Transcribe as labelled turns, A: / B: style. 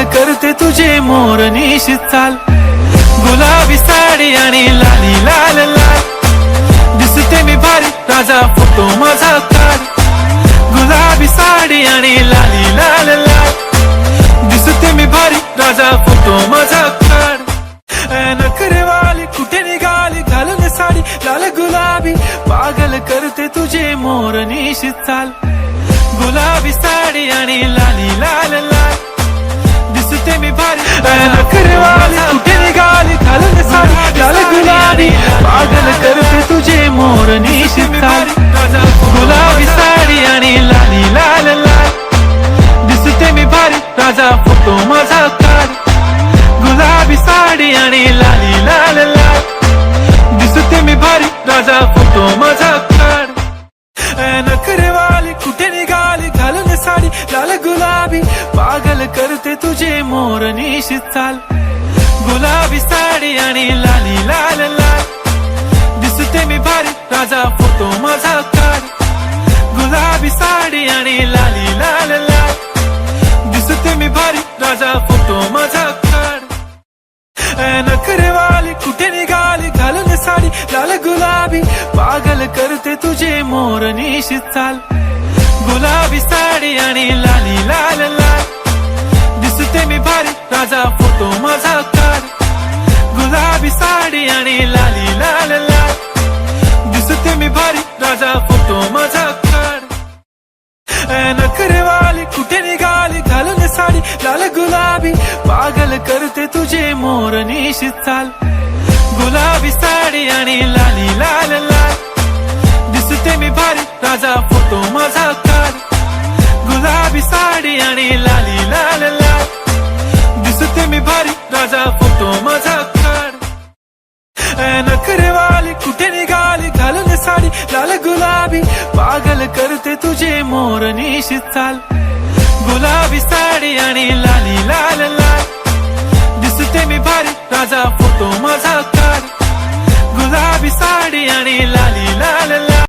A: पागल करते तुझे मोरनीशी चाल, गुलाबी साडी आणि लाली लाल लाल, दिसते मी भारी राजा फोटो माझा काढ, गुलाबी साडी आणि लाली लाल लाल, दिसते मी भारी राजा फोटो माझा काढ. नखरेवाली कुठे निघाली घालून साडी लाल गुलाबी, पागल करते तुझे मोरनीशी चाल, गुलाबी साडी आणि लाली लाल लाल, दिसते मी भारी. नखरेवाली कुठे निघाली घालून साडी लाल गुलाबी, पागल करते तुझे मोरनीशी चाल, गुलाबी साडी आणि लाली लाल लाल, दिसते मी भारी राजा फोटो माझा काढ, गुलाबी साडी आणि लाली लाल लाल, दिसते मी भारी राजा फोटो माझा काढ. नखरेवाली कुठे निघाली घालून साडी लाल गुलाबी, पागल करते तुझे मोरनीशी चाल, गुलाबी साडी आणि लाली लाल लाल, दिसते मी भारी राजा फोटो माझा काढ, गुलाबी साडी आणि लाली लाल लाल, दिसते मी भारी राजा फोटो माझा काढ. नखरेवाली कुठे निघाली घालून साडी लाल गुलाबी, पागल करते तुझे मोरनीशी चाल, गुलाबी साडी आणि लाली लाल लाल, दिसते मी भारी राजा फोटो माझा काढ, गुलाबी साडी आणि लाली लाल लाल, दिसते मी भारी राजा फोटो माझा काढ. नखरेवाली कुठे निघाली घालून साडी लाल गुलाबी, पागल करते तुझे मोरनीशी चाल, गुलाबी साडी आणि लाली लाल लाल, दिसते मी भारी राजा फोटो माझा काढ, गुलाबी साडी आणि लाली लाल लाल, दिसते मी भारी राजा फोटो माझा काढ. नखरेवाली कुठे निघाली घालून साडी लाल गुलाबी, पागल करते तुझे मोरनीशी चाल, गुलाबी साडी आणि लाली लाल लाल, दिसते मी भारी राजा फोटो माझा काढ, गुलाबी साडी आणि